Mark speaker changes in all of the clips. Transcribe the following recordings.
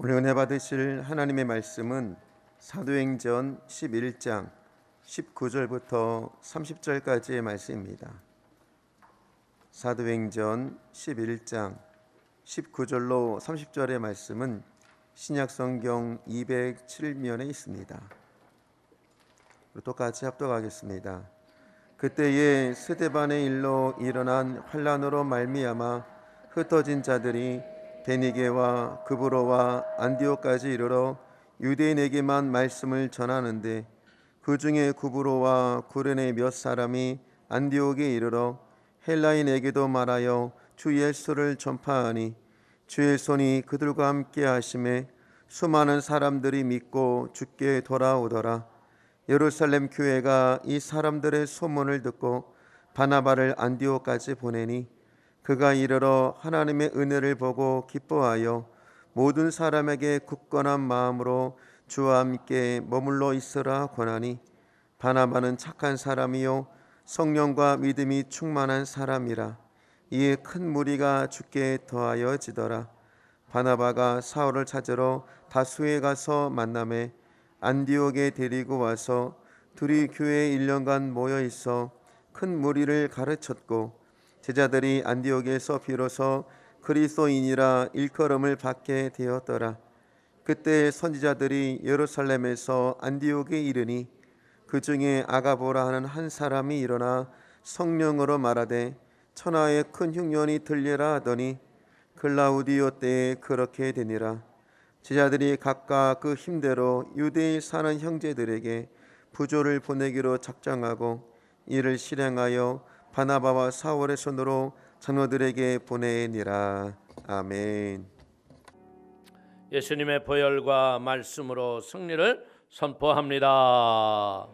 Speaker 1: 오늘 은혜 받으실 하나님의 말씀은 사도행전 11장 19절부터 30절까지의 말씀입니다. 사도행전 11장 19절로 30절의 말씀은 신약성경 207면에 있습니다. 똑같이 합독하겠습니다. 그때에 스데반의 일로 일어난 환난으로 말미암아 흩어진 자들이 베니게와 그브로와 안디옥까지 이르러 유대인에게만 말씀을 전하는데 그 중에 그브로와 구레네 몇 사람이 안디옥에 이르러 헬라인에게도 말하여 주 예수를 전파하니 주의 손이 그들과 함께 하심에 수많은 사람들이 믿고 주께 돌아오더라. 예루살렘 교회가 이 사람들의 소문을 듣고 바나바를 안디옥까지 보내니 그가 이르러 하나님의 은혜를 보고 기뻐하여 모든 사람에게 굳건한 마음으로 주와 함께 머물러 있으라 권하니 바나바는 착한 사람이요 성령과 믿음이 충만한 사람이라. 이에 큰 무리가 주께 더하여지더라. 바나바가 사울을 찾으러 다수에 가서 만나매 안디옥에 데리고 와서 둘이 교회에 1년간 모여 있어 큰 무리를 가르쳤고 제자들이 안디옥에서 비로소 그리스도인이라 일컬음을 받게 되었더라. 그때 선지자들이 예루살렘에서 안디옥에 이르니 그 중에 아가보라 하는 한 사람이 일어나 성령으로 말하되 천하에 큰 흉년이 들리라 하더니 글라우디오 때에 그렇게 되니라. 제자들이 각각 그 힘대로 유대에 사는 형제들에게 부조를 보내기로 작정하고 이를 실행하여 바나바와 사울의 손으로 장로들에게 보내니라. 아멘.
Speaker 2: 예수님의 보혈과 말씀으로 승리를 선포합니다.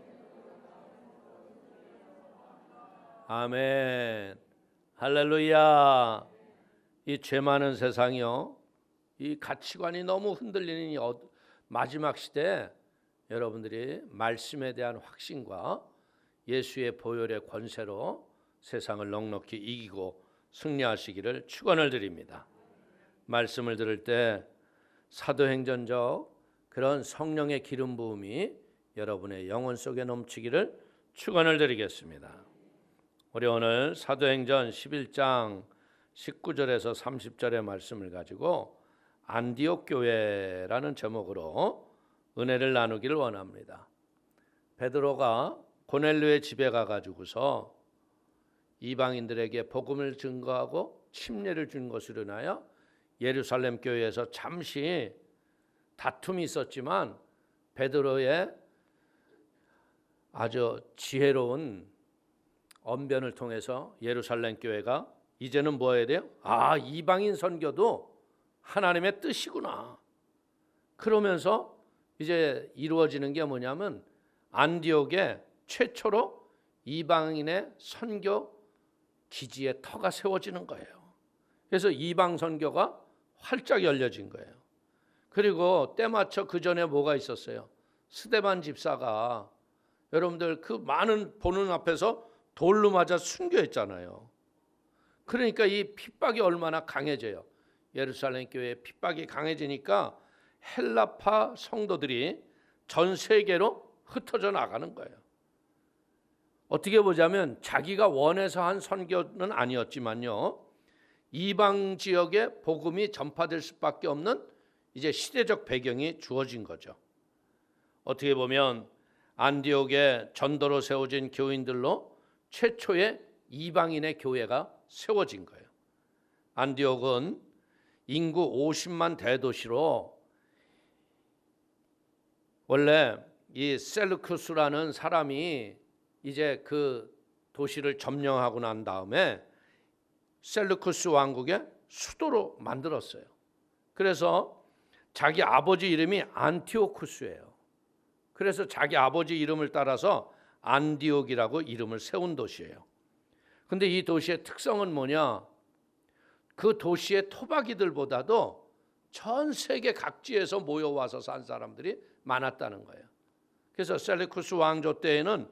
Speaker 2: 아멘. 할렐루야. 이 죄 많은 세상이요, 이 가치관이 너무 흔들리는 이 마지막 시대에 여러분들이 말씀에 대한 확신과 예수의 보혈의 권세로 세상을 넉넉히 이기고 승리하시기를 축원을 드립니다. 말씀을 들을 때 사도행전적 그런 성령의 기름 부음이 여러분의 영혼 속에 넘치기를 축원을 드리겠습니다. 우리 오늘 사도행전 11장 19절에서 30절의 말씀을 가지고 안디옥 교회라는 제목으로 은혜를 나누기를 원합니다. 베드로가 고넬료의 집에 가가지고서 이방인들에게 복음을 증거하고 침례를 준 것으로 인하여 예루살렘 교회에서 잠시 다툼이 있었지만 베드로의 아주 지혜로운 언변을 통해서 예루살렘 교회가 이제는 뭐 해야 돼요? 이방인 선교도 하나님의 뜻이구나. 그러면서 이제 이루어지는 게 뭐냐면 안디옥에 최초로 이방인의 선교 기지의 터가 세워지는 거예요. 그래서 이방 선교가 활짝 열려진 거예요. 그리고 때맞춰 그 전에 뭐가 있었어요? 스데반 집사가 여러분들 그 많은 보는 앞에서 돌로 맞아 순교했잖아요. 그러니까 이 핍박이 얼마나 강해져요. 예루살렘 교회의 핍박이 강해지니까 헬라파 성도들이 전 세계로 흩어져 나가는 거예요. 어떻게 보자면 자기가 원해서 한 선교는 아니었지만요, 이방 지역에 복음이 전파될 수밖에 없는 이제 시대적 배경이 주어진 거죠. 어떻게 보면 안디옥에 전도로 세워진 교인들로 최초의 이방인의 교회가 세워진 거예요. 안디옥은 인구 50만 대도시로 원래 이 셀루쿠스라는 사람이 이제 그 도시를 점령하고 난 다음에 셀루쿠스 왕국의 수도로 만들었어요. 그래서 자기 아버지 이름이 안티오쿠스예요. 그래서 자기 아버지 이름을 따라서 안디옥이라고 이름을 세운 도시예요. 근데 이 도시의 특성은 뭐냐? 그 도시의 토박이들보다도 전 세계 각지에서 모여와서 산 사람들이 많았다는 거예요. 그래서 셀루쿠스 왕조 때에는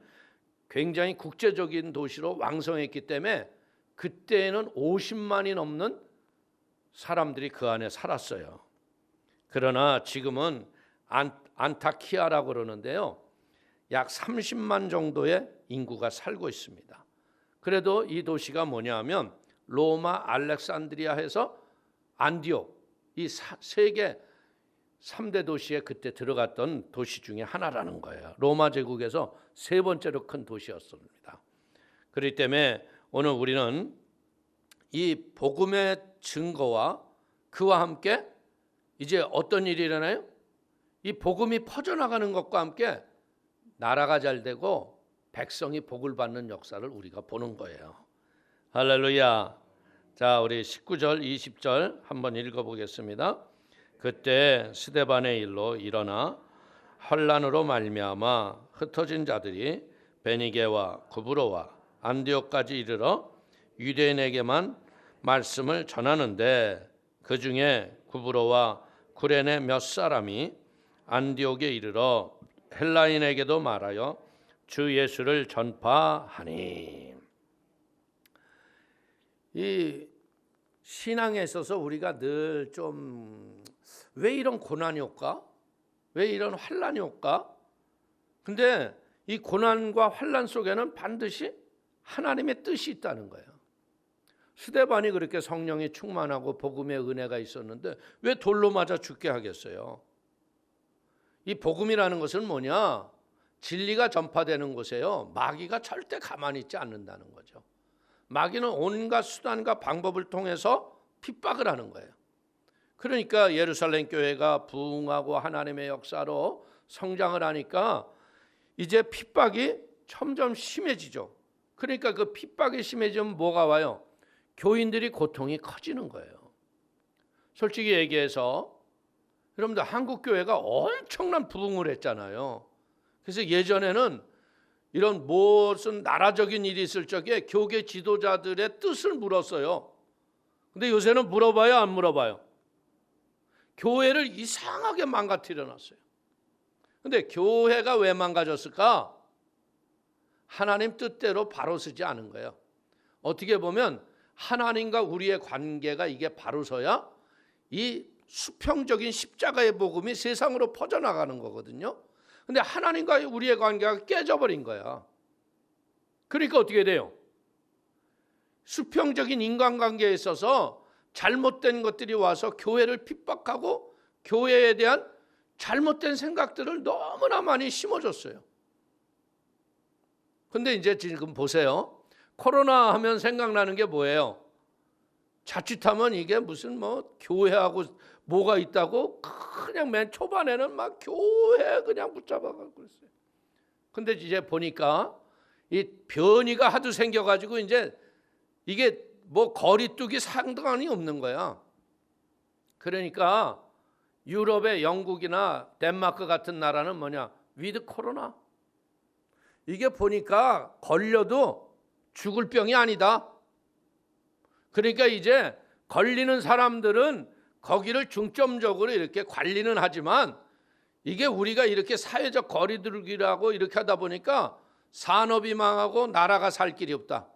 Speaker 2: 굉장히 국제적인 도시로 왕성했기 때문에 그때에는 50만이 넘는 사람들이 그 안에 살았어요. 그러나 지금은 안타키아라고 그러는데요. 약 30만 정도의 인구가 살고 있습니다. 그래도 이 도시가 뭐냐면 로마, 알렉산드리아에서 안디옥, 이 세계 3대 도시에 그때 들어갔던 도시 중에 하나라는 거예요. 로마 제국에서 세 번째로 큰 도시였습니다. 그렇기 때문에 오늘 우리는 이 복음의 증거와 그와 함께 이제 어떤 일이 일어나요? 이 복음이 퍼져나가는 것과 함께 나라가 잘 되고 백성이 복을 받는 역사를 우리가 보는 거예요. 할렐루야. 자, 우리 19절, 20절 한번 읽어보겠습니다. 그때 스데반의 일로 일어나 환난으로 말미암아 흩어진 자들이 베니게와 구브로와 안디옥까지 이르러 유대인에게만 말씀을 전하는데 그 중에 구브로와 구레네 몇 사람이 안디옥에 이르러 헬라인에게도 말하여 주 예수를 전파하니. 이 신앙에 있어서 우리가 늘 좀 왜 이런 고난이 올까? 왜 이런 환난이 올까? 근데 이 고난과 환난 속에는 반드시 하나님의 뜻이 있다는 거예요. 스데반이 그렇게 성령이 충만하고 복음의 은혜가 있었는데 왜 돌로 맞아 죽게 하겠어요? 이 복음이라는 것은 뭐냐? 진리가 전파되는 곳에요, 마귀가 절대 가만히 있지 않는다는 거죠. 마귀는 온갖 수단과 방법을 통해서 핍박을 하는 거예요. 그러니까 예루살렘 교회가 부흥하고 하나님의 역사로 성장을 하니까 이제 핍박이 점점 심해지죠. 그러니까 그 핍박이 심해지면 뭐가 와요? 교인들이 고통이 커지는 거예요. 솔직히 얘기해서 여러분들 한국 교회가 엄청난 부흥을 했잖아요. 그래서 예전에는 이런 무슨 나라적인 일이 있을 적에 교계 지도자들의 뜻을 물었어요. 근데 요새는 물어봐요, 안 물어봐요? 교회를 이상하게 망가뜨려 놨어요. 근데 교회가 왜 망가졌을까? 하나님 뜻대로 바로 서지 않은 거예요. 어떻게 보면 하나님과 우리의 관계가 이게 바로 서야 이 수평적인 십자가의 복음이 세상으로 퍼져나가는 거거든요. 근데 하나님과 우리의 관계가 깨져버린 거야. 그러니까 어떻게 돼요? 수평적인 인간관계에 있어서 잘못된 것들이 와서 교회를 핍박하고 교회에 대한 잘못된 생각들을 너무나 많이 심어줬어요. 근데 이제 지금 보세요. 코로나 하면 생각나는 게 뭐예요? 자칫하면 이게 무슨 뭐 교회하고 뭐가 있다고 그냥 맨 초반에는 막 교회 그냥 붙잡아가고 그랬어요. 근데 이제 보니까 이 변이가 하도 생겨가지고 이제 이게 뭐 거리두기 상관이 없는 거야. 그러니까 유럽의 영국이나 덴마크 같은 나라는 뭐냐? 위드 코로나. 이게 보니까 걸려도 죽을 병이 아니다. 그러니까 이제 걸리는 사람들은 거기를 중점적으로 이렇게 관리는 하지만 이게 우리가 이렇게 사회적 거리두기라고 이렇게 하다 보니까 산업이 망하고 나라가 살 길이 없다.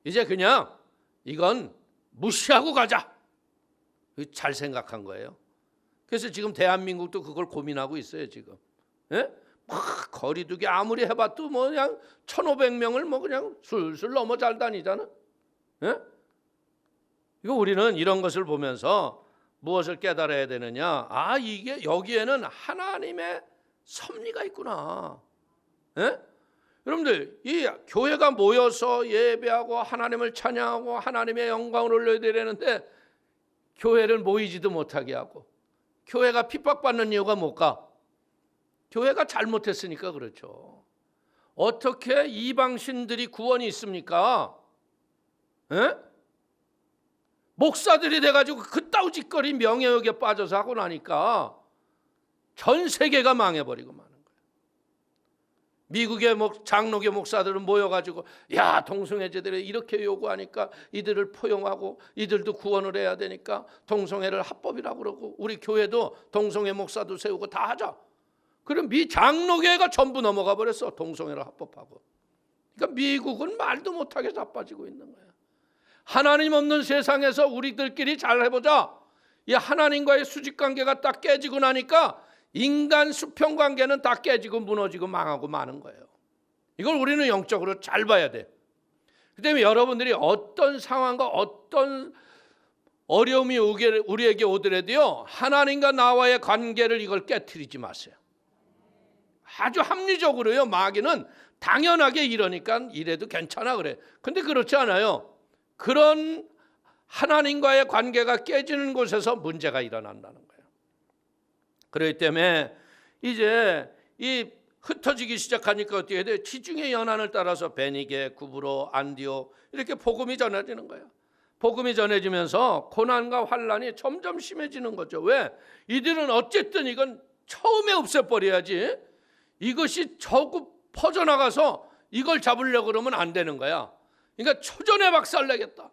Speaker 2: 이제 그냥 이건 무시하고 가자. 잘 생각한 거예요. 그래서 지금 대한민국도 그걸 고민하고 있어요 지금. 예? 막 거리두기 아무리 해봐도 뭐 그냥 1,500명을 뭐 그냥 술술 넘어 잘 다니잖아. 예? 이거 우리는 이런 것을 보면서 무엇을 깨달아야 되느냐? 아, 이게 여기에는 하나님의 섭리가 있구나. 예? 여러분들 이 교회가 모여서 예배하고 하나님을 찬양하고 하나님의 영광을 올려드리는데 교회를 모이지도 못하게 하고 교회가 핍박받는 이유가 뭘까? 교회가 잘못했으니까 그렇죠. 어떻게 이방신들이 구원이 있습니까? 에? 목사들이 돼가지고 그따위 짓거리 명예욕에 빠져서 하고 나니까 전 세계가 망해버리고 마는 거예요. 미국의 장로교 목사들은 모여가지고 야, 동성애자들이 이렇게 요구하니까 이들을 포용하고 이들도 구원을 해야 되니까 동성애를 합법이라고 그러고 우리 교회도 동성애 목사도 세우고 다 하자. 그럼 미 장로교회가 전부 넘어가 버렸어. 동성애를 합법하고. 그러니까 미국은 말도 못하게 자빠지고 있는 거야. 하나님 없는 세상에서 우리들끼리 잘 해보자. 이 하나님과의 수직 관계가 딱 깨지고 나니까 인간 수평 관계는 다 깨지고 무너지고 망하고 마는 거예요. 이걸 우리는 영적으로 잘 봐야 돼. 그 때문에 여러분들이 어떤 상황과 어떤 어려움이 우리에게 오더라도요, 하나님과 나와의 관계를 이걸 깨트리지 마세요. 아주 합리적으로요, 마귀는 당연하게 이러니까 이래도 괜찮아 그래. 근데 그렇지 않아요. 그런 하나님과의 관계가 깨지는 곳에서 문제가 일어난다는 거예요. 그렇기 때문에 이제 이 흩어지기 시작하니까 어떻게 돼요? 지중해 연안을 따라서 베니게, 구브로, 안디오 이렇게 복음이 전해지는 거예요. 복음이 전해지면서 고난과 환란이 점점 심해지는 거죠. 왜? 이들은 어쨌든 이건 처음에 없애버려야지, 이것이 자꾸 퍼져나가서 이걸 잡으려고 그러면 안 되는 거야. 그러니까 초전에 박살내겠다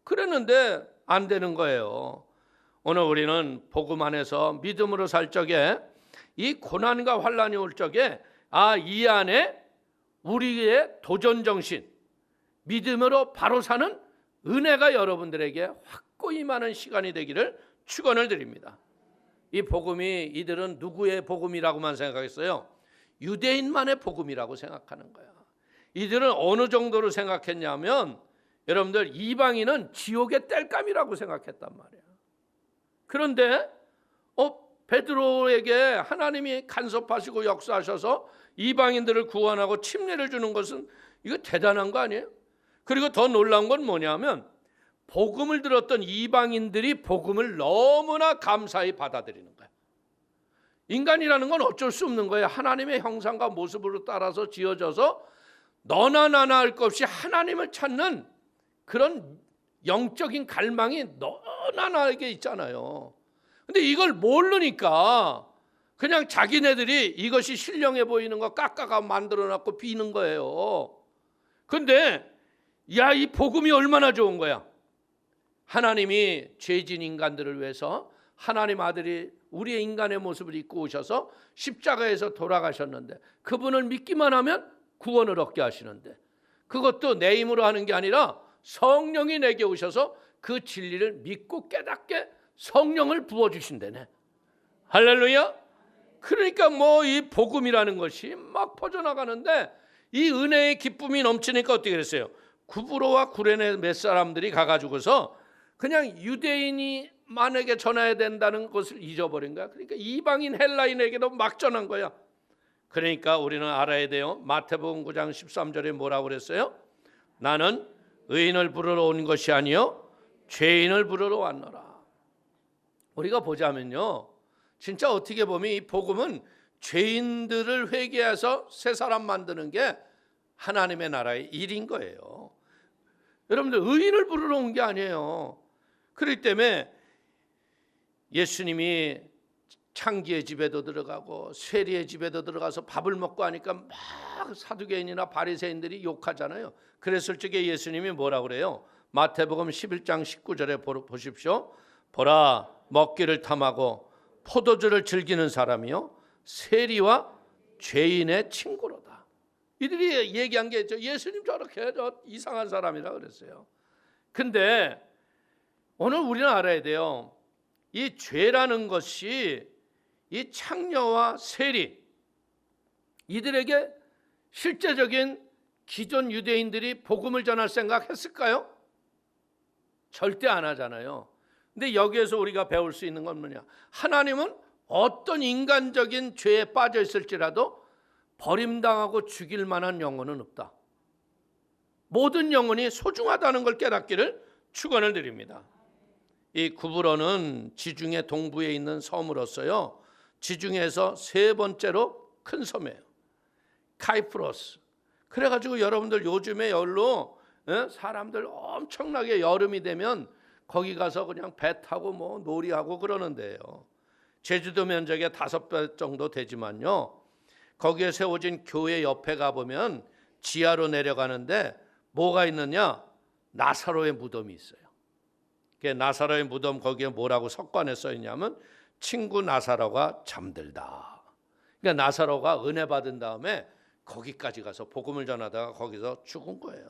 Speaker 2: 그랬는데 안 되는 거예요. 오늘 우리는 복음 안에서 믿음으로 살 적에 이 고난과 환란이 올 적에 이 안에 우리의 도전정신, 믿음으로 바로 사는 은혜가 여러분들에게 확고히 많은 시간이 되기를 축원을 드립니다. 이 복음이 이들은 누구의 복음이라고만 생각했어요? 유대인만의 복음이라고 생각하는 거야. 이들은 어느 정도로 생각했냐면 여러분들 이방인은 지옥의 땔감이라고 생각했단 말이야. 그런데 베드로에게 하나님이 간섭하시고 역사하셔서 이방인들을 구원하고 침례를 주는 것은 이거 대단한 거 아니에요? 그리고 더 놀라운 건 뭐냐면 복음을 들었던 이방인들이 복음을 너무나 감사히 받아들이는 거야. 인간이라는 건 어쩔 수 없는 거예요. 하나님의 형상과 모습으로 따라서 지어져서 너나 나나 할 것 없이 하나님을 찾는 그런 영적인 갈망이 너나 나에게 있잖아요. 근데 이걸 모르니까 그냥 자기네들이 이것이 신령해 보이는 거 깎아가 만들어놨고 비는 거예요. 근데 이 복음이 얼마나 좋은 거야. 하나님이 죄진 인간들을 위해서 하나님 아들이 우리의 인간의 모습을 입고 오셔서 십자가에서 돌아가셨는데 그분을 믿기만 하면 구원을 얻게 하시는데, 그것도 내 힘으로 하는 게 아니라 성령이 내게 오셔서 그 진리를 믿고 깨닫게 성령을 부어주신다네. 할렐루야. 그러니까 이 복음이라는 것이 막 퍼져나가는데 이 은혜의 기쁨이 넘치니까 어떻게 됐어요? 구브로와 구레네 몇 사람들이 가가지고서 그냥 유대인이 만에게 전해야 된다는 것을 잊어버린 거야. 그러니까 이방인 헬라인에게도 막 전한 거야. 그러니까 우리는 알아야 돼요. 마태복음 9장 13절에 뭐라고 그랬어요? 나는 의인을 부르러 온 것이 아니요 죄인을 부르러 왔노라. 우리가 보자면요, 진짜 어떻게 보면 이 복음은 죄인들을 회개해서 새 사람 만드는 게 하나님의 나라의 일인 거예요. 여러분들 의인을 부르러 온 게 아니에요. 그렇기 때문에 예수님이 창기의 집에도 들어가고 쇠리의 집에도 들어가서 밥을 먹고 하니까 막 사두개인이나 바리새인들이 욕하잖아요. 그랬을 적에 예수님이 뭐라고 그래요? 마태복음 11장 19절에 보십시오. 보라, 먹기를 탐하고 포도주를 즐기는 사람이요 세리와 죄인의 친구로다. 이들이 얘기한 게 예수님 저렇게 이상한 사람이라 그랬어요. 근데 오늘 우리는 알아야 돼요. 이 죄라는 것이 이 창녀와 세리, 이들에게 실제적인 기존 유대인들이 복음을 전할 생각했을까요? 절대 안 하잖아요. 근데 여기에서 우리가 배울 수 있는 건 뭐냐? 하나님은 어떤 인간적인 죄에 빠져 있을지라도 버림당하고 죽일 만한 영혼은 없다. 모든 영혼이 소중하다는 걸 깨닫기를 축원을 드립니다. 이 구브로는 지중해 동부에 있는 섬으로서요, 지중해에서 세 번째로 큰 섬이에요. 카이프로스. 그래가지고 여러분들 요즘에 열로 사람들 엄청나게 여름이 되면 거기 가서 그냥 배 타고 놀이하고 그러는데요. 제주도 면적의 5배 정도 되지만요, 거기에 세워진 교회 옆에 가보면 지하로 내려가는데 뭐가 있느냐? 나사로의 무덤이 있어요. 나사로의 무덤 거기에 뭐라고 석관에 써 있냐면 친구 나사로가 잠들다. 그러니까 나사로가 은혜 받은 다음에 거기까지 가서 복음을 전하다가 거기서 죽은 거예요.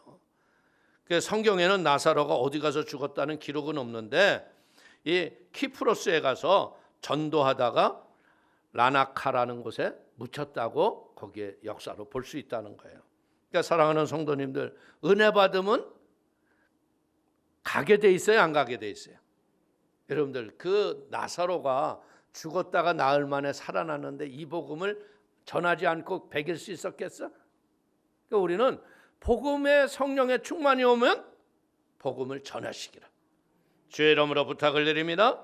Speaker 2: 성경에는 나사로가 어디 가서 죽었다는 기록은 없는데 이 키프로스에 가서 전도하다가 라나카라는 곳에 묻혔다고 거기에 역사로 볼 수 있다는 거예요. 그러니까 사랑하는 성도님들, 은혜 받으면 가게 돼 있어요, 안 가게 돼 있어요? 여러분들, 그 나사로가 죽었다가 나흘 만에 살아났는데 이 복음을 전하지 않고 배길 수 있었겠어? 그러니까 우리는 복음의 성령의 충만이 오면 복음을 전하시기라 주의 이름으로 부탁을 드립니다.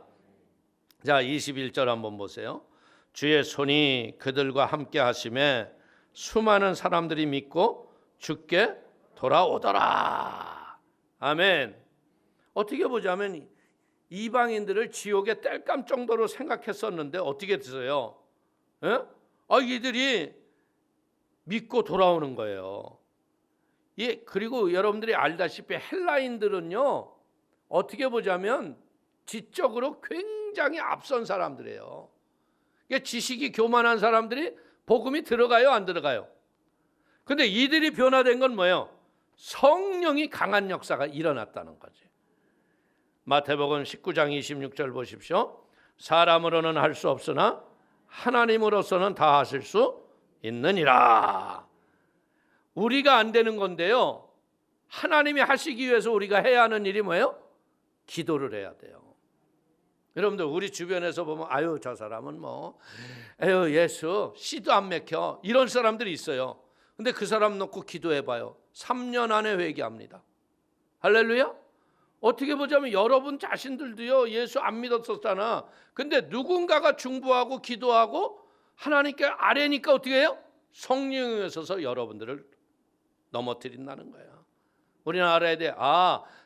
Speaker 2: 자, 21절 한번 보세요. 주의 손이 그들과 함께 하심에 수많은 사람들이 믿고 주께 돌아오더라. 아멘. 어떻게 보자면 이방인들을 지옥에 뗄감 정도로 생각했었는데 어떻게 됐어요? 이들이 믿고 돌아오는 거예요. 예, 그리고 여러분들이 알다시피 헬라인들은요, 어떻게 보자면 지적으로 굉장히 앞선 사람들이에요. 지식이 교만한 사람들이 복음이 들어가요, 안 들어가요? 근데 이들이 변화된 건 뭐예요? 성령이 강한 역사가 일어났다는 거지. 마태복음 19장 26절 보십시오. 사람으로는 할 수 없으나 하나님으로서는 다 하실 수 있느니라. 우리가 안 되는 건데요, 하나님이 하시기 위해서 우리가 해야 하는 일이 뭐예요? 기도를 해야 돼요. 여러분들, 우리 주변에서 보면 아유, 저 사람은 예수 씨도 안 맥혀, 이런 사람들이 있어요. 근데 그 사람 놓고 기도해봐요. 3년 안에 회개합니다. 할렐루야. 어떻게 보자면 여러분 자신들도요, 예수 안 믿었었잖아. 근데 누군가가 중보하고 기도하고 하나님께 아뢰니까 어떻게 해요? 성령이 오셔서 여러분들을 넘어뜨린다는 거야. 우리는 알아야 돼.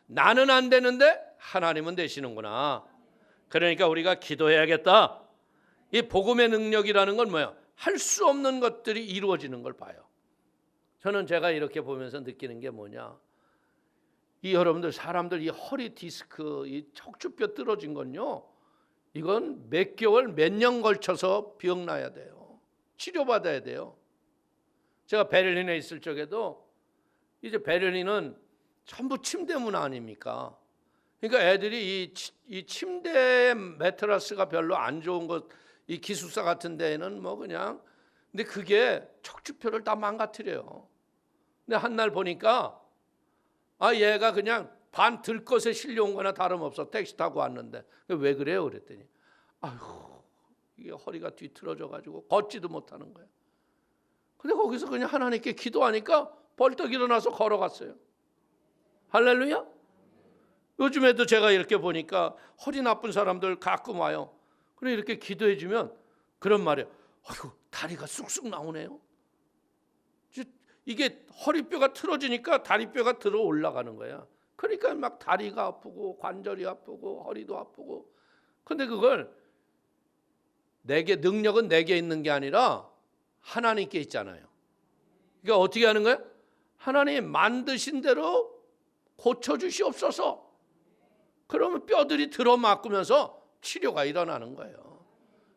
Speaker 2: 나는 안 되는데 하나님은 되시는구나. 그러니까 우리가 기도해야겠다. 이 복음의 능력이라는 건 뭐야? 할 수 없는 것들이 이루어지는 걸 봐요. 저는 제가 이렇게 보면서 느끼는 게 뭐냐, 이 여러분들 사람들 이 허리 디스크, 이 척추뼈 떨어진 건요, 이건 몇 개월 몇 년 걸쳐서 병 나야 돼요. 치료받아야 돼요. 제가 베를린에 있을 적에도, 이제 베를린은 전부 침대 문화 아닙니까? 그러니까 애들이 이 침대 매트러스가 별로 안 좋은 것, 이 기숙사 같은 데는 그냥, 근데 그게 척추표를 다 망가뜨려요. 근데 한 날 보니까 얘가 그냥 반 들것에 실려온 거나 다름없어. 택시 타고 왔는데 왜 그래요? 그랬더니 이게 허리가 뒤틀어져 가지고 걷지도 못하는 거예요. 근데 거기서 그냥 하나님께 기도하니까 벌떡 일어나서 걸어갔어요. 할렐루야. 요즘에도 제가 이렇게 보니까 허리 나쁜 사람들 가끔 와요. 그래 이렇게 기도해 주면 그런 말이에요. 다리가 쑥쑥 나오네요. 이게 허리뼈가 틀어지니까 다리뼈가 들어 올라가는 거야. 그러니까 막 다리가 아프고 관절이 아프고 허리도 아프고. 근데 그걸 능력은 내게 있는 게 아니라 하나님께 있잖아요. 그러니까 어떻게 하는 거예요? 하나님 만드신 대로 고쳐주시옵소서. 그러면 뼈들이 들어맞으면서 치료가 일어나는 거예요.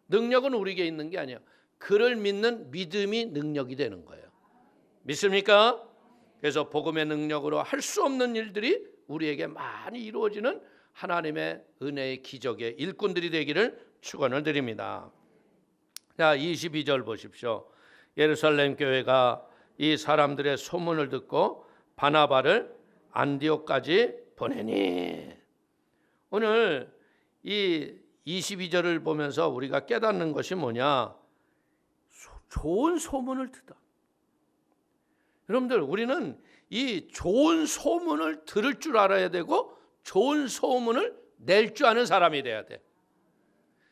Speaker 2: 능력은 우리에게 있는 게 아니에요. 그를 믿는 믿음이 능력이 되는 거예요. 믿습니까? 그래서 복음의 능력으로 할 수 없는 일들이 우리에게 많이 이루어지는 하나님의 은혜의 기적의 일꾼들이 되기를 축원을 드립니다. 자, 22절 보십시오. 예루살렘 교회가 이 사람들의 소문을 듣고 바나바를 안디옥까지 보내니. 오늘 이 22절을 보면서 우리가 깨닫는 것이 뭐냐? 좋은 소문을 듣다. 여러분들, 우리는 이 좋은 소문을 들을 줄 알아야 되고 좋은 소문을 낼 줄 아는 사람이 돼야 돼.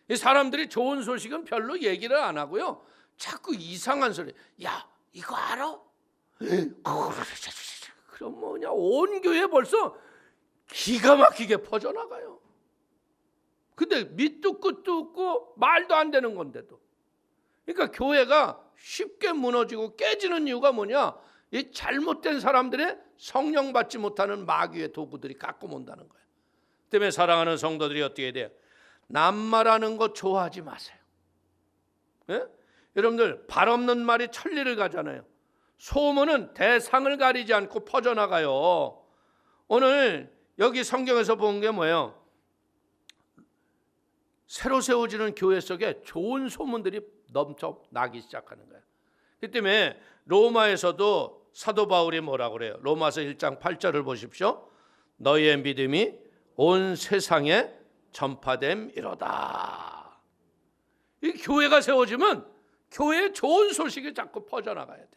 Speaker 2: 이 사람들이 좋은 소식은 별로 얘기를 안 하고요, 자꾸 이상한 소리. 야, 이거 알아? 그럼 온 교회 벌써 기가 막히게 퍼져나가요. 근데 밑도 끝도 없고 말도 안 되는 건데도. 그러니까 교회가 쉽게 무너지고 깨지는 이유가 뭐냐? 이 잘못된 사람들의 성령 받지 못하는 마귀의 도구들이 가끔 온다는 거예요. 때문에 사랑하는 성도들이 어떻게 돼요? 남말하는 거 좋아하지 마세요. 예? 여러분들, 발 없는 말이 천리를 가잖아요. 소문은 대상을 가리지 않고 퍼져나가요. 오늘 여기 성경에서 본 게 뭐예요? 새로 세워지는 교회 속에 좋은 소문들이 넘쳐 나기 시작하는 거예요. 그 때문에 로마에서도 사도 바울이 뭐라고 그래요? 로마서 1장 8절을 보십시오. 너희의 믿음이 온 세상에 전파됨이로다. 이 교회가 세워지면 교회에 좋은 소식이 자꾸 퍼져나가야 돼.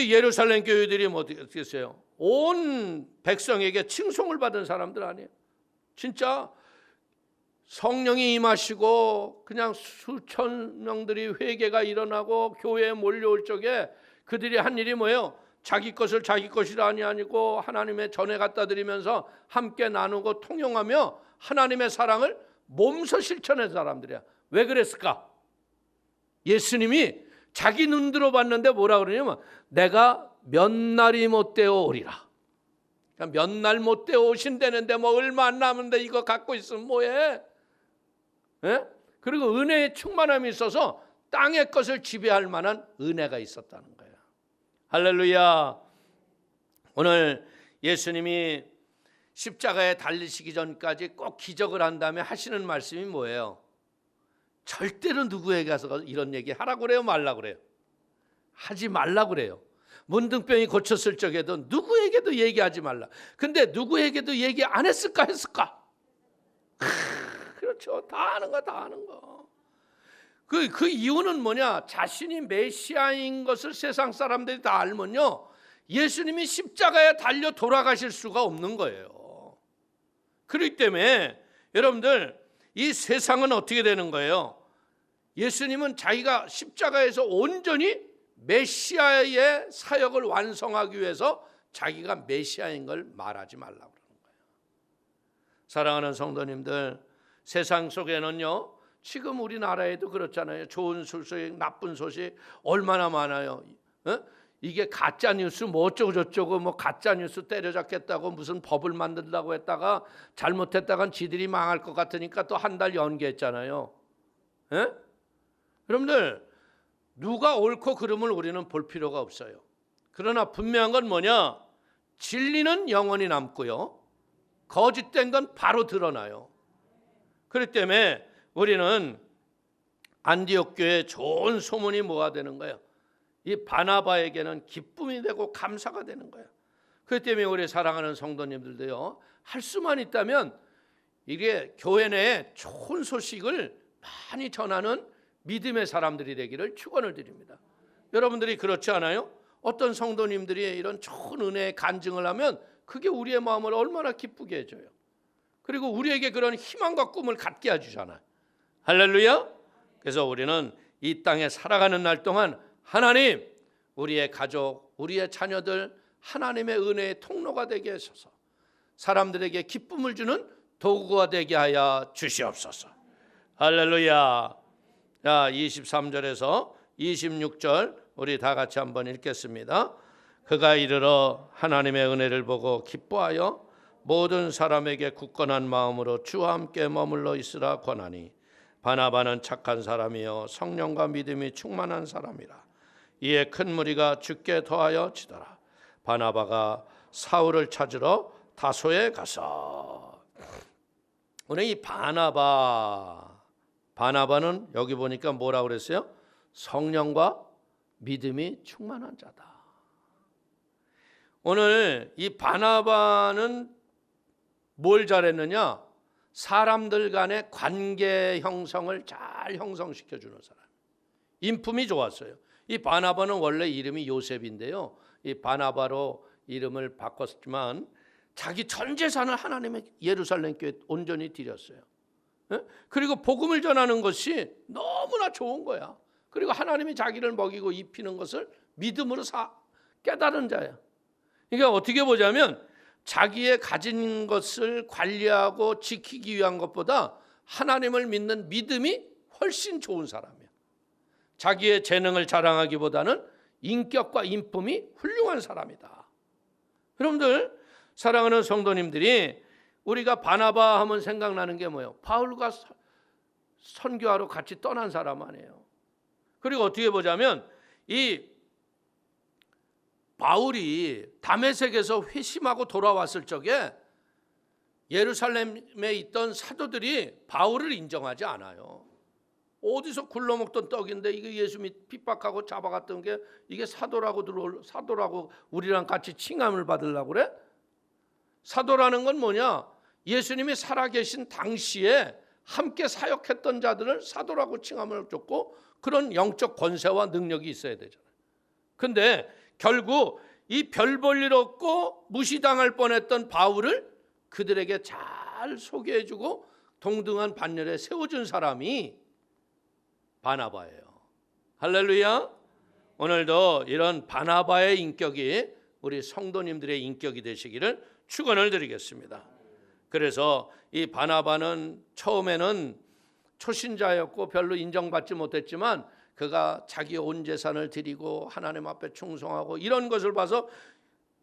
Speaker 2: 예루살렘 교회들이 뭐 어떻게 했어요? 온 백성에게 칭송을 받은 사람들 아니에요. 진짜 성령이 임하시고 그냥 수천 명들이 회개가 일어나고 교회에 몰려올 적에 그들이 한 일이 뭐예요? 자기 것을 자기 것이라 아니고 하나님의 전에 갖다 드리면서 함께 나누고 통용하며 하나님의 사랑을 몸소 실천한 사람들이야. 왜 그랬을까? 예수님이 자기 눈으로 봤는데 뭐라 그러냐면 내가 몇 날이 못되어 오리라. 그러니까 몇 날 못되어 오신다는데 뭐 얼마 안 남은데 이거 갖고 있으면 뭐해? 예? 그리고 은혜의 충만함이 있어서 땅의 것을 지배할 만한 은혜가 있었다는 거예요. 할렐루야. 오늘 예수님이 십자가에 달리시기 전까지 꼭 기적을 한 다음에 하시는 말씀이 뭐예요? 절대로 누구에게 가서 이런 얘기 하라고 그래요? 말라고 그래요? 하지 말라고 그래요. 문둥병이 고쳤을 적에도 누구에게도 얘기하지 말라. 근데 누구에게도 얘기 안 했을까? 했을까? 그렇죠. 다 아는 거, 다 아는 거. 그 이유는 뭐냐? 자신이 메시아인 것을 세상 사람들이 다 알면요, 예수님이 십자가에 달려 돌아가실 수가 없는 거예요. 그렇기 때문에 여러분들, 이 세상은 어떻게 되는 거예요? 예수님은 자기가 십자가에서 온전히 메시아의 사역을 완성하기 위해서 자기가 메시아인 걸 말하지 말라고 그러는 거예요. 사랑하는 성도님들, 세상 속에는요, 지금 우리나라에도 그렇잖아요. 좋은 소식, 나쁜 소식 얼마나 많아요. 이게 가짜 뉴스 뭐 어쩌고 저쩌고 뭐 가짜 뉴스 때려잡겠다고 무슨 법을 만든다고 했다가 잘못했다간 지들이 망할 것 같으니까 또 한 달 연기했잖아요. 여러분들, 누가 옳고 그름을 우리는 볼 필요가 없어요. 그러나 분명한 건 뭐냐? 진리는 영원히 남고요, 거짓된 건 바로 드러나요. 그렇기 때문에 우리는 안디옥 교회에 좋은 소문이 뭐가 되는 거예요? 이 바나바에게는 기쁨이 되고 감사가 되는 거예요. 그렇기 때문에 우리 사랑하는 성도님들도요, 할 수만 있다면 이게 교회 내에 좋은 소식을 많이 전하는 믿음의 사람들이 되기를 축원을 드립니다. 여러분들이 그렇지 않아요? 어떤 성도님들이 이런 좋은 은혜의 간증을 하면 그게 우리의 마음을 얼마나 기쁘게 해줘요. 그리고 우리에게 그런 희망과 꿈을 갖게 해주잖아요. 할렐루야. 그래서 우리는 이 땅에 살아가는 날 동안 하나님, 우리의 가족, 우리의 자녀들 하나님의 은혜의 통로가 되게 하셔서 사람들에게 기쁨을 주는 도구가 되게 하여 주시옵소서. 할렐루야. 자, 23절에서 26절 우리 다 같이 한번 읽겠습니다. 그가 이르러 하나님의 은혜를 보고 기뻐하여 모든 사람에게 굳건한 마음으로 주와 함께 머물러 있으라 권하니, 바나바는 착한 사람이요 성령과 믿음이 충만한 사람이라. 이에 큰 무리가 주께 더하여 지더라. 바나바가 사울을 찾으러 다소에 가서. 오늘 이 바나바는 여기 보니까 뭐라고 그랬어요? 성령과 믿음이 충만한 자다. 오늘 이 바나바는 뭘 잘했느냐? 사람들 간의 관계 형성을 잘 형성시켜 주는 사람. 인품이 좋았어요. 이 바나바는 원래 이름이 요셉인데요, 이 바나바로 이름을 바꿨지만 자기 전 재산을 하나님의 예루살렘 교회에 온전히 드렸어요. 그리고 복음을 전하는 것이 너무나 좋은 거야. 그리고 하나님이 자기를 먹이고 입히는 것을 믿음으로 깨달은 자야. 그러니까 어떻게 보자면 자기의 가진 것을 관리하고 지키기 위한 것보다 하나님을 믿는 믿음이 훨씬 좋은 사람이야. 자기의 재능을 자랑하기보다는 인격과 인품이 훌륭한 사람이다. 여러분들, 사랑하는 성도님들이 우리가 바나바 하면 생각나는 게 뭐예요? 바울과 선교하러 같이 떠난 사람 아니에요. 그리고 어떻게 보자면 이 바울이 다메섹에서 회심하고 돌아왔을 적에 예루살렘에 있던 사도들이 바울을 인정하지 않아요. 어디서 굴러먹던 떡인데 이게 예수 핍박하고 잡아갔던 게 이게 사도라고 우리랑 같이 칭함을 받으려고 그래? 사도라는 건 뭐냐? 예수님이 살아계신 당시에 함께 사역했던 자들을 사도라고 칭함을 줬고 그런 영적 권세와 능력이 있어야 되잖아요. 근데 결국 이 별 볼 일 없고 무시당할 뻔했던 바울을 그들에게 잘 소개해주고 동등한 반열에 세워준 사람이 바나바예요. 할렐루야. 오늘도 이런 바나바의 인격이 우리 성도님들의 인격이 되시기를 축원을 드리겠습니다. 그래서 이 바나바는 처음에는 초신자였고 별로 인정받지 못했지만 그가 자기 온 재산을 드리고 하나님 앞에 충성하고 이런 것을 봐서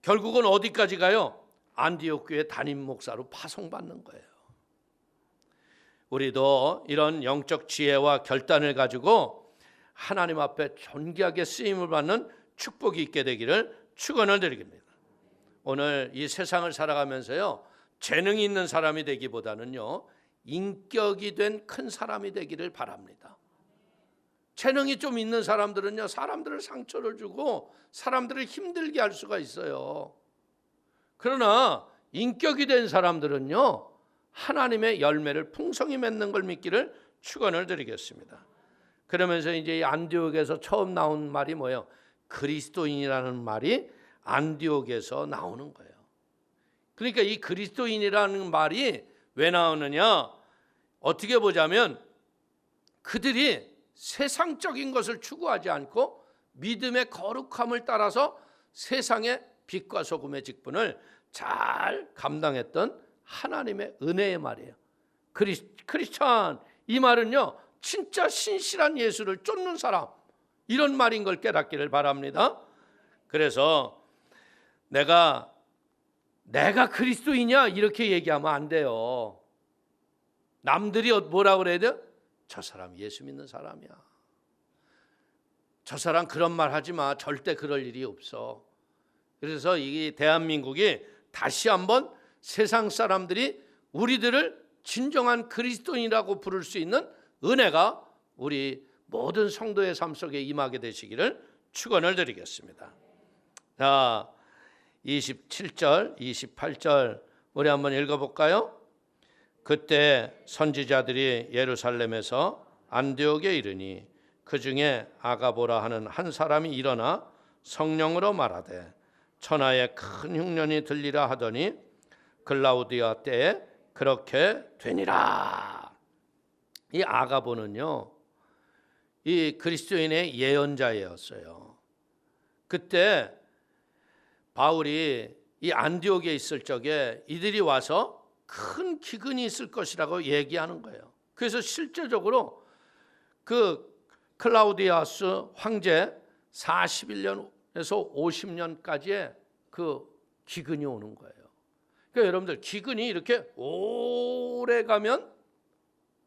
Speaker 2: 결국은 어디까지 가요? 안디옥 교회 담임 목사로 파송받는 거예요. 우리도 이런 영적 지혜와 결단을 가지고 하나님 앞에 존귀하게 쓰임을 받는 축복이 있게 되기를 축원을 드립니다. 오늘 이 세상을 살아가면서요, 재능이 있는 사람이 되기보다는요, 인격이 된 큰 사람이 되기를 바랍니다. 재능이 좀 있는 사람들은요, 사람들을 상처를 주고 사람들을 힘들게 할 수가 있어요. 그러나 인격이 된 사람들은요, 하나님의 열매를 풍성히 맺는 걸 믿기를 축원을 드리겠습니다. 그러면서 이제 이 안디옥에서 처음 나온 말이 뭐예요? 그리스도인이라는 말이 안디옥에서 나오는 거예요. 그러니까 이 그리스도인이라는 말이 왜 나오느냐? 어떻게 보자면 그들이 세상적인 것을 추구하지 않고 믿음의 거룩함을 따라서 세상의 빛과 소금의 직분을 잘 감당했던 하나님의 은혜의 말이에요. 크리스찬, 이 말은요, 진짜 신실한 예수를 쫓는 사람, 이런 말인 걸 깨닫기를 바랍니다. 그래서 내가 그리스도이냐 이렇게 얘기하면 안 돼요. 남들이 뭐라고 그래야 돼요? 저 사람 예수 믿는 사람이야. 저 사람 그런 말 하지 마. 절대 그럴 일이 없어. 그래서 이 대한민국이 다시 한번 세상 사람들이 우리들을 진정한 그리스도인이라고 부를 수 있는 은혜가 우리 모든 성도의 삶 속에 임하게 되시기를 축원을 드리겠습니다. 자, 27절, 28절 우리 한번 읽어볼까요? 그때 선지자들이 예루살렘에서 안디옥에 이르니 그 중에 아가보라 하는 한 사람이 일어나 성령으로 말하되 천하에 큰 흉년이 들리라 하더니 글라우디아 때에 그렇게 되니라. 이 아가보는요, 이 그리스도인의 예언자였어요. 그때 바울이 이 안디옥에 있을 적에 이들이 와서 큰 기근이 있을 것이라고 얘기하는 거예요. 그래서 실제적으로 그 클라우디아스 황제 41년에서 50년까지의 그 기근이 오는 거예요. 그러니까 여러분들 기근이 이렇게 오래 가면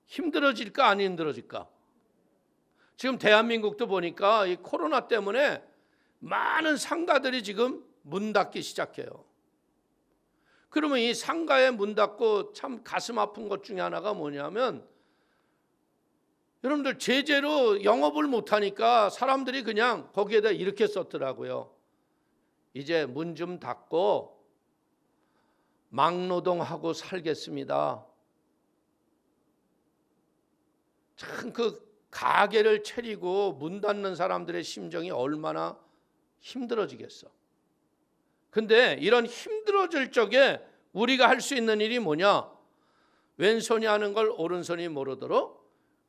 Speaker 2: 힘들어질까 안 힘들어질까? 지금 대한민국도 보니까 이 코로나 때문에 많은 상가들이 지금 문 닫기 시작해요. 그러면 이 상가에 문 닫고 참 가슴 아픈 것 중에 하나가 뭐냐면 여러분들 제재로 영업을 못하니까 사람들이 그냥 거기에다 이렇게 썼더라고요. 이제 문 좀 닫고 막노동하고 살겠습니다. 참 그 가게를 차리고 문 닫는 사람들의 심정이 얼마나 힘들어지겠어. 근데 이런 힘들어질 적에 우리가 할 수 있는 일이 뭐냐? 왼손이 하는 걸 오른손이 모르도록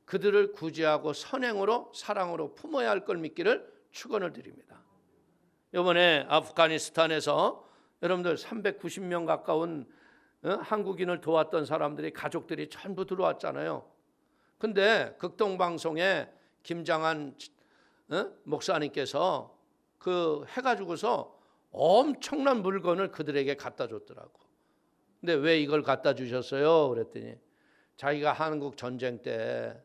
Speaker 2: 그들을 구제하고 선행으로 사랑으로 품어야 할 걸 믿기를 축원을 드립니다. 이번에 아프가니스탄에서 여러분들 390명 가까운 한국인을 도왔던 사람들이 가족들이 전부 들어왔잖아요. 근데 극동방송에 김장한 목사님께서 그 해가지고서 엄청난 물건을 그들에게 갖다 줬더라고. 근데 왜 이걸 갖다 주셨어요? 그랬더니 자기가 한국 전쟁 때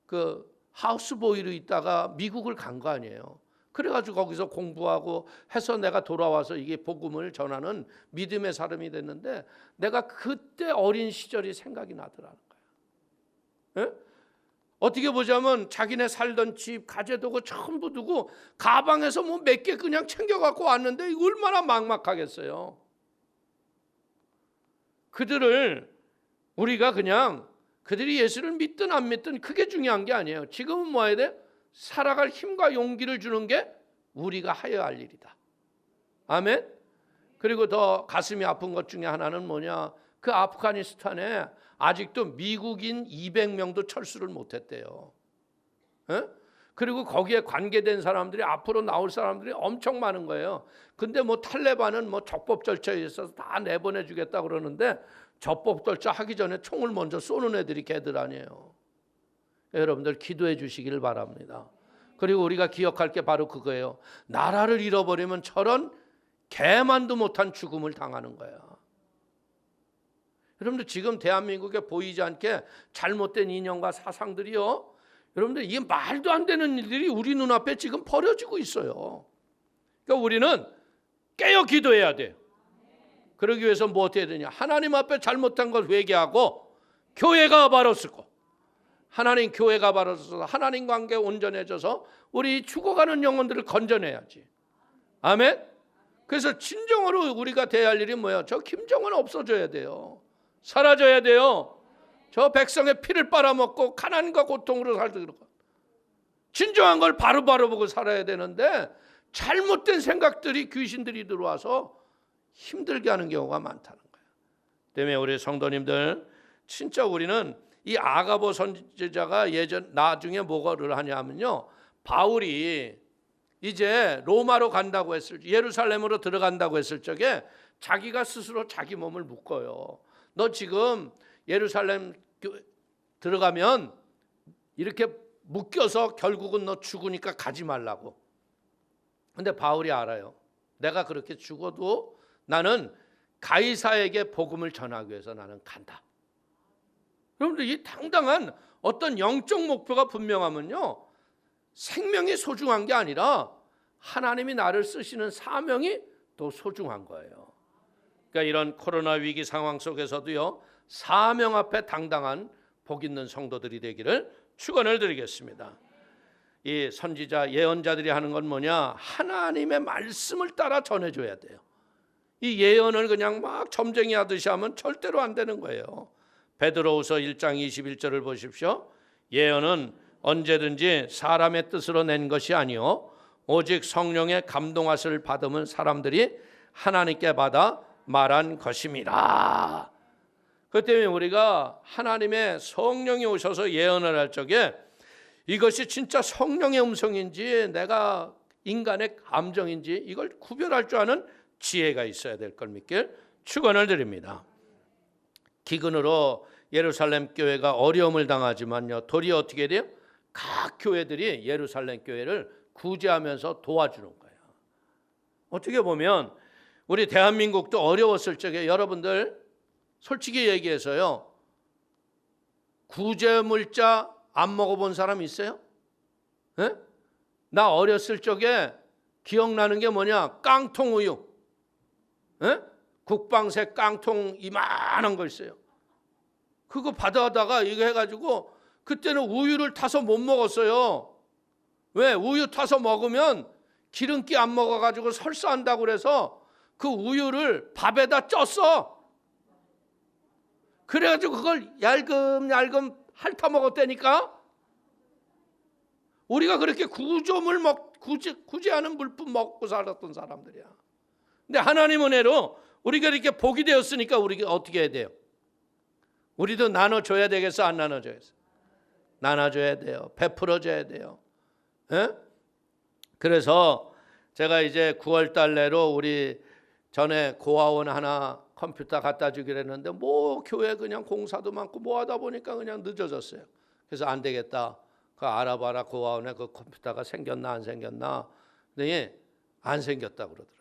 Speaker 2: 그 하우스보이로 있다가 미국을 간 거 아니에요. 그래가지고 거기서 공부하고 해서 내가 돌아와서 이게 복음을 전하는 믿음의 사람이 됐는데 내가 그때 어린 시절이 생각이 나더라는 거야. 예? 어떻게 보자면 자기네 살던 집, 가재도구 전부 두고 가방에서 뭐 몇 개 그냥 챙겨갖고 왔는데 이거 얼마나 막막하겠어요. 그들을 우리가 그냥 그들이 예수를 믿든 안 믿든 그게 중요한 게 아니에요. 지금은 뭐 해야 돼? 살아갈 힘과 용기를 주는 게 우리가 하여야 할 일이다. 아멘. 그리고 더 가슴이 아픈 것 중에 하나는 뭐냐? 그 아프가니스탄에 아직도 미국인 200명도 철수를 못했대요. 에? 그리고 거기에 관계된 사람들이 앞으로 나올 사람들이 엄청 많은 거예요. 근데 뭐 탈레반은 뭐 적법 절차에 있어서 다 내보내 주겠다 그러는데 적법 절차 하기 전에 총을 먼저 쏘는 애들이 걔들 아니에요. 여러분들 기도해 주시기를 바랍니다. 그리고 우리가 기억할 게 바로 그거예요. 나라를 잃어버리면 저런 개만도 못한 죽음을 당하는 거야. 여러분들 지금 대한민국에 보이지 않게 잘못된 인연과 사상들이요, 여러분들 이게 말도 안 되는 일들이 우리 눈앞에 지금 벌어지고 있어요. 그러니까 우리는 깨어 기도해야 돼요. 그러기 위해서 뭐 어떻게 해야 되냐? 하나님 앞에 잘못한 걸 회개하고 교회가 바로 쓰고 하나님 교회가 바로 서서 하나님 관계 온전해져서 우리 죽어가는 영혼들을 건져내야지. 아멘. 그래서 진정으로 우리가 돼야 할 일이 뭐예요? 저 김정은 없어져야 돼요. 사라져야 돼요. 저 백성의 피를 빨아먹고 가난과 고통으로 살도록 진정한 걸 바로바로 보고 살아야 되는데 잘못된 생각들이 귀신들이 들어와서 힘들게 하는 경우가 많다는 거예요. 때문에 우리 성도님들 진짜 우리는 이 아가보 선지자가 나중에 뭐를 하냐면요, 바울이 이제 로마로 간다고 했을 예루살렘으로 들어간다고 했을 적에 자기가 스스로 자기 몸을 묶어요. 너 지금 예루살렘 들어가면 이렇게 묶여서 결국은 너 죽으니까 가지 말라고. 근데 바울이 알아요. 내가 그렇게 죽어도 나는 가이사에게 복음을 전하기 위해서 나는 간다. 여러분들 이 당당한 어떤 영적 목표가 분명하면요, 생명이 소중한 게 아니라 하나님이 나를 쓰시는 사명이 더 소중한 거예요. 그러니까 이런 코로나 위기 상황 속에서도요, 사명 앞에 당당한 복 있는 성도들이 되기를 축원을 드리겠습니다. 이 선지자 예언자들이 하는 건 뭐냐? 하나님의 말씀을 따라 전해줘야 돼요. 이 예언을 그냥 막 점쟁이 하듯이 하면 절대로 안 되는 거예요. 베드로후서 1장 21절을 보십시오. 예언은 언제든지 사람의 뜻으로 낸 것이 아니요 오직 성령의 감동하심을 받으면 사람들이 하나님께 받아 말한 것입니다. 그 때문에 우리가 하나님의 성령이 오셔서 예언을 할 적에 이것이 진짜 성령의 음성인지 내가 인간의 감정인지 이걸 구별할 줄 아는 지혜가 있어야 될 걸 믿길 축원을 드립니다. 기근으로 예루살렘 교회가 어려움을 당하지만요, 도리어 어떻게 돼요? 각 교회들이 예루살렘 교회를 구제하면서 도와주는 거예요. 어떻게 보면 우리 대한민국도 어려웠을 적에 여러분들 솔직히 얘기해서요, 구제물자 안 먹어본 사람 있어요? 에? 나 어렸을 적에 기억나는 게 뭐냐? 깡통우유. 에? 국방색 깡통 이만한 거 있어요. 그거 받아다가 이거 해가지고 그때는 우유를 타서 못 먹었어요. 왜? 우유 타서 먹으면 기름기 안 먹어가지고 설사한다고 그래서 그 우유를 밥에다 쪘어. 그래가지고 그걸 얄금얄금 핥아 먹었다니까. 우리가 그렇게 구제하는 물품 먹고 살았던 사람들이야. 근데 하나님 은혜로 우리가 이렇게 복이 되었으니까 우리가 어떻게 해야 돼요? 우리도 나눠줘야 되겠어, 안 나눠줘야겠어? 나눠줘야 돼요. 베풀어줘야 돼요. 에? 그래서 제가 이제 9월 달 내로 우리 전에 고아원 하나 컴퓨터 갖다 주기로 했는데 뭐 교회 그냥 공사도 많고 뭐 하다 보니까 그냥 늦어졌어요. 그래서 안 되겠다. 그 알아봐라, 고아원에 그 컴퓨터가 생겼나 안 생겼나. 근데 안 생겼다 그러더라고요.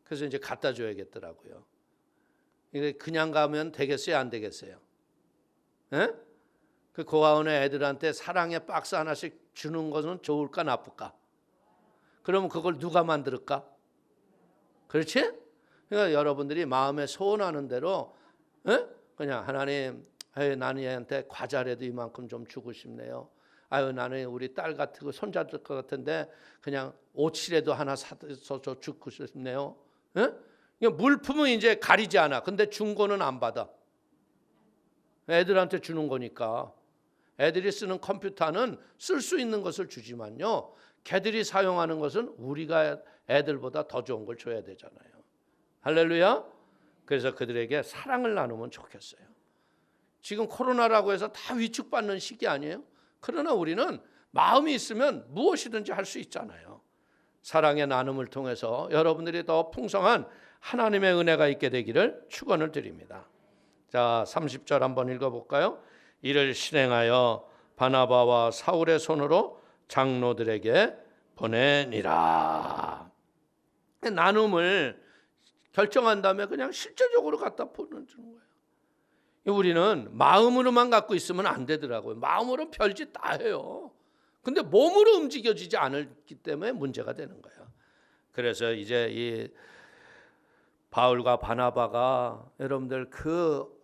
Speaker 2: 그래서 이제 갖다 줘야겠더라고요. 그냥 가면 되겠어요, 안 되겠어요? 에? 그 고아원의 애들한테 사랑의 박스 하나씩 주는 것은 좋을까 나쁠까? 그러면 그걸 누가 만들까? 그렇지? 그러니까 여러분들이 마음에 소원하는 대로 그냥 하나님, 나는 얘한테 과자라도 이만큼 좀 주고 싶네요. 나는 우리 딸 같은 거 손자들 것 같은데 그냥 옷이라도 하나 사서 주고 싶네요. 물품은 이제 가리지 않아. 근데 준 거는 안 받아. 애들한테 주는 거니까. 애들이 쓰는 컴퓨터는 쓸 수 있는 것을 주지만요, 걔들이 사용하는 것은 우리가 애들보다 더 좋은 걸 줘야 되잖아요. 할렐루야. 그래서 그들에게 사랑을 나누면 좋겠어요. 지금 코로나라고 해서 다 위축받는 시기 아니에요? 그러나 우리는 마음이 있으면 무엇이든지 할 수 있잖아요. 사랑의 나눔을 통해서 여러분들이 더 풍성한 하나님의 은혜가 있게 되기를 축원을 드립니다. 자, 30절 한번 읽어볼까요? 이를 실행하여 바나바와 사울의 손으로 장로들에게 보내니라. 나눔을 결정한 다음에 그냥 실제적으로 갖다 보내주는 거예요. 우리는 마음으로만 갖고 있으면 안 되더라고요. 마음으로 별짓 다 해요. 근데 몸으로 움직여지지 않기 때문에 문제가 되는 거예요. 그래서 이제 이 바울과 바나바가 여러분들 그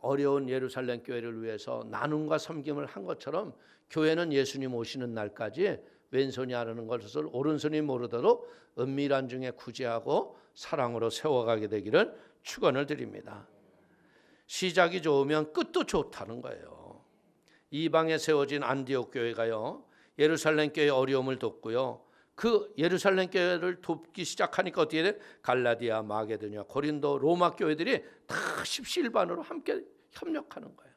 Speaker 2: 어려운 예루살렘 교회를 위해서 나눔과 섬김을 한 것처럼 교회는 예수님 오시는 날까지 왼손이 아는 것을 오른손이 모르도록 은밀한 중에 구제하고 사랑으로 세워가게 되기를 축원을 드립니다. 시작이 좋으면 끝도 좋다는 거예요. 이방에 세워진 안디옥 교회가요, 예루살렘 교회의 어려움을 돕고요, 그 예루살렘 교회를 돕기 시작하니까 어떻게 돼? 갈라디아, 마게도냐, 고린도, 로마 교회들이 다 십시일반으로 함께 협력하는 거예요.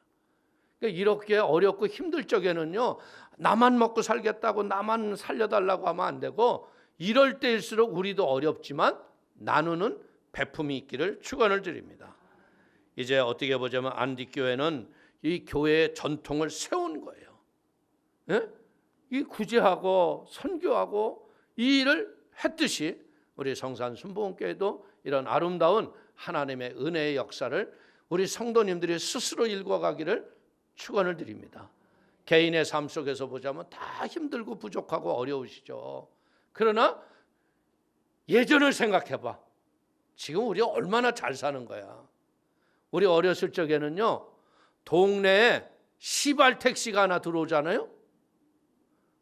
Speaker 2: 그러니까 이렇게 어렵고 힘들 적에는요, 나만 먹고 살겠다고 나만 살려달라고 하면 안 되고, 이럴 때일수록 우리도 어렵지만 나누는 베품이 있기를 축원을 드립니다. 이제 어떻게 보자면 안디 교회는 이 교회의 전통을 세운 거예요. 이 구제하고 선교하고 이 일을 했듯이 우리 성산 순복음교회도 이런 아름다운 하나님의 은혜의 역사를 우리 성도님들이 스스로 읽어가기를 축원을 드립니다. 개인의 삶 속에서 보자면 다 힘들고 부족하고 어려우시죠. 그러나 예전을 생각해봐. 지금 우리 얼마나 잘 사는 거야. 우리 어렸을 적에는요, 동네에 시발 택시가 하나 들어오잖아요.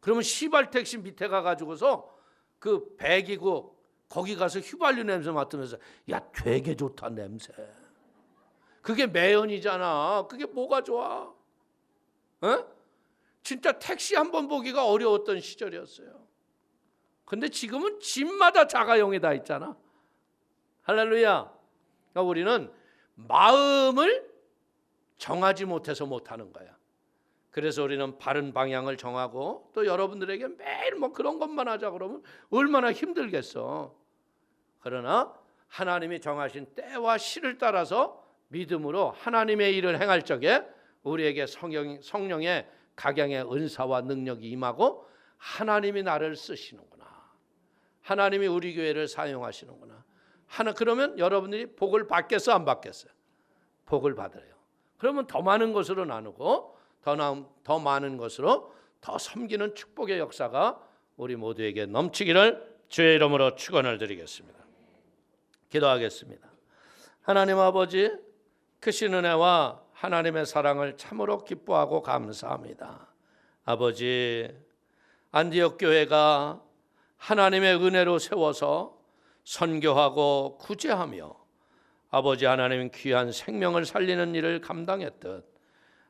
Speaker 2: 그러면 시발 택시 밑에 가가지고서 그 배기구 거기 가서 휘발유 냄새 맡으면서, 야, 되게 좋다 냄새. 그게 매연이잖아. 그게 뭐가 좋아? 진짜 택시 한 번 보기가 어려웠던 시절이었어요. 근데 지금은 집마다 자가용이 다 있잖아. 할렐루야. 그러니까 우리는 마음을 정하지 못해서 못하는 거야. 그래서 우리는 바른 방향을 정하고, 또 여러분들에게 매일 뭐 그런 것만 하자 그러면 얼마나 힘들겠어. 그러나 하나님이 정하신 때와 시를 따라서 믿음으로 하나님의 일을 행할 적에 우리에게 성령의 각양의 은사와 능력이 임하고, 하나님이 나를 쓰시는구나, 하나님이 우리 교회를 사용하시는구나. 그러면 여러분들이 복을 받겠어, 안 받겠어요? 복을 받아요. 그러면 더 많은 것으로 나누고 더 많은 것으로 더 섬기는 축복의 역사가 우리 모두에게 넘치기를 주의 이름으로 축원을 드리겠습니다. 기도하겠습니다. 하나님 아버지, 크신 은혜와 하나님의 사랑을 참으로 기뻐하고 감사합니다. 아버지, 안디옥 교회가 하나님의 은혜로 세워서 선교하고 구제하며 아버지 하나님 귀한 생명을 살리는 일을 감당했듯,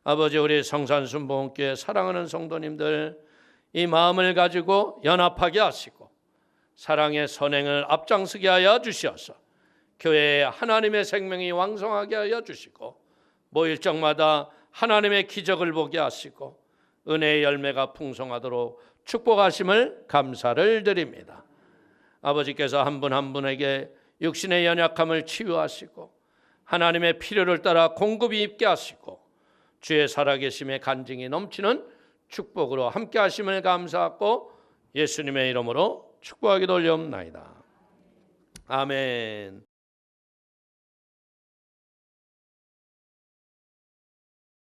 Speaker 2: 아버지 우리 성산순복음교회 사랑하는 성도님들 이 마음을 가지고 연합하게 하시고 사랑의 선행을 앞장서게 하여 주시옵소서. 교회에 하나님의 생명이 왕성하게 하여 주시고 모일 적마다 하나님의 기적을 보게 하시고 은혜의 열매가 풍성하도록 축복하심을 감사를 드립니다. 아버지께서 한 분 한 분에게 육신의 연약함을 치유하시고 하나님의 필요를 따라 공급이 있게 하시고 주의 살아계심의 간증이 넘치는 축복으로 함께 하심을 감사하고 예수님의 이름으로 축복하기도 올려옵나이다. 아멘.